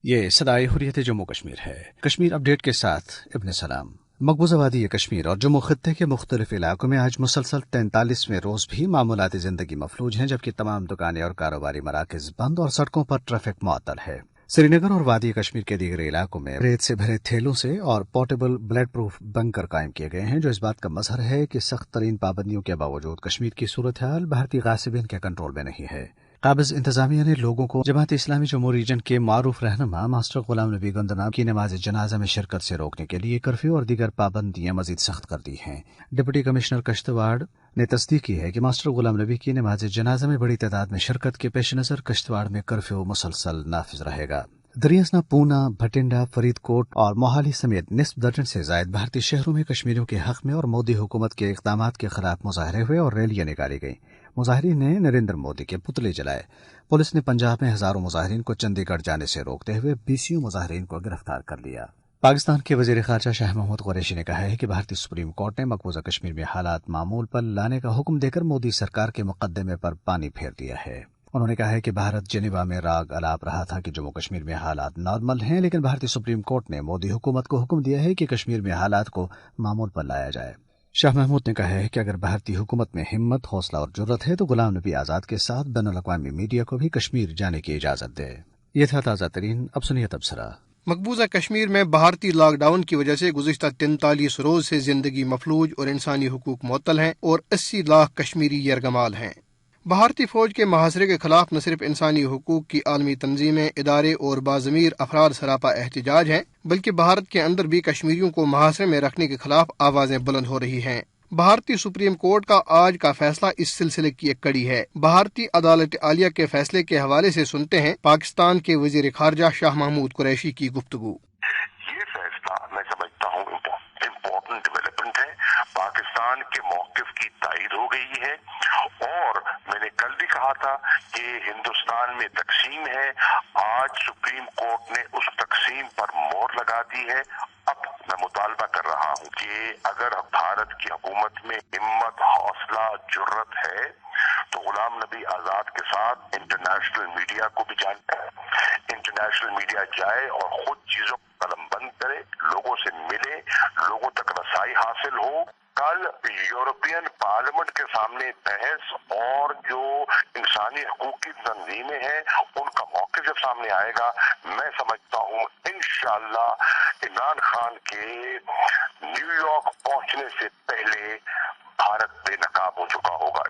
یہ صدائے حریت جموں کشمیر ہے۔ کشمیر اپڈیٹ کے ساتھ ابن سلام۔ مقبوضہ وادی کشمیر اور جموں خطے کے مختلف علاقوں میں آج مسلسل 43ویں روز بھی معمولات زندگی مفلوج ہیں، جبکہ تمام دکانیں اور کاروباری مراکز بند اور سڑکوں پر ٹریفک معطل ہے۔ سری نگر اور وادی کشمیر کے دیگر علاقوں میں ریت سے بھرے تھیلوں سے اور پورٹیبل بلٹ پروف بنکر قائم کیے گئے ہیں، جو اس بات کا مظہر ہے کہ سخت ترین پابندیوں کے باوجود کشمیر کی صورتحال بھارتی غاصبین کے کنٹرول میں نہیں ہے۔ قابض انتظامیہ نے لوگوں کو جماعت اسلامی جموں ریجن کے معروف رہنما ماسٹر غلام نبی گندنا کی نماز جنازہ میں شرکت سے روکنے کے لیے کرفیو اور دیگر پابندیاں مزید سخت کر دی ہیں۔ ڈپٹی کمشنر کشتواڑ نے تصدیق کی ہے کہ ماسٹر غلام نبی کی نماز جنازہ میں بڑی تعداد میں شرکت کے پیش نظر کشتواڑ میں کرفیو مسلسل نافذ رہے گا۔ دریاسنا، پونا، بھٹنڈا، فرید کوٹ اور موہالی سمیت نصف درجن سے زائد بھارتی شہروں میں کشمیریوں کے حق میں اور مودی حکومت کے اقدامات کے خلاف مظاہرے ہوئے اور ریلیاں نکالی گئیں۔ مظاہرین نے نریندر مودی کے پتلے جلائے۔ پولیس نے پنجاب میں ہزاروں مظاہرین کو چنڈی گڑھ جانے سے روکتے ہوئے 20 مظاہرین کو گرفتار کر لیا۔ پاکستان کے وزیر خارجہ شاہ محمود قریشی نے کہا ہے کہ بھارتی سپریم کورٹ نے مقبوضہ کشمیر میں حالات معمول پر لانے کا حکم دے کر مودی سرکار کے مقدمے پر پانی پھیر دیا ہے۔ انہوں نے کہا ہے کہ بھارت جنیوا میں راگ الاپ رہا تھا کہ جموں کشمیر میں حالات نارمل ہیں، لیکن بھارتی سپریم کورٹ نے مودی حکومت کو حکم دیا ہے کہ کشمیر میں حالات کو معمول پر لایا جائے۔ شاہ محمود نے کہا ہے کہ اگر بھارتی حکومت میں ہمت، حوصلہ اور جرت ہے تو غلام نبی آزاد کے ساتھ بین الاقوامی میڈیا کو بھی کشمیر جانے کی اجازت دے۔ یہ تھا تازہ ترین، اب سنیے تبصرہ۔ مقبوضہ کشمیر میں بھارتی لاک ڈاؤن کی وجہ سے گزشتہ 43 روز سے زندگی مفلوج اور انسانی حقوق معطل ہیں اور 80 لاکھ کشمیری یرغمال ہیں۔ بھارتی فوج کے محاصرے کے خلاف نہ صرف انسانی حقوق کی عالمی تنظیمیں، ادارے اور باضمیر افراد سراپا احتجاج ہیں، بلکہ بھارت کے اندر بھی کشمیریوں کو محاصرے میں رکھنے کے خلاف آوازیں بلند ہو رہی ہیں۔ بھارتی سپریم کورٹ کا آج کا فیصلہ اس سلسلے کی ایک کڑی ہے۔ بھارتی عدالت عالیہ کے فیصلے کے حوالے سے سنتے ہیں پاکستان کے وزیر خارجہ شاہ محمود قریشی کی گفتگو۔ یہ فیصلہ میں سمجھتا ہوں امپورٹنٹ ڈیولپمنٹ ہے، پاکستان کے موقف کی تائید ہو گئی ہے، اور میں نے کل بھی کہا تھا کہ ہندوستان میں تقسیم ہے، آج سپریم کورٹ نے اس تقسیم پر مہر لگا دی ہے۔ اب میں مطالبہ کر رہا ہوں کہ اگر بھارت کی حکومت میں ہمت، حوصلہ، جرت ہے تو غلام نبی آزاد کے ساتھ انٹرنیشنل میڈیا کو بھی جانا ہے، انٹرنیشنل میڈیا جائے اور خود چیزوں کو قلم بند کرے، لوگوں سے ملے، لوگوں تک رسائی حاصل ہو۔ کل یورپین پارلیمنٹ کے سامنے بحث اور جو انسانی حقوق کی تنظیمیں ہیں ان کا موقف جب سامنے آئے گا، میں سمجھتا ہوں انشاءاللہ عمران خان کے نیو یارک پہنچنے سے پہلے بھارت بے نقاب ہو چکا ہوگا۔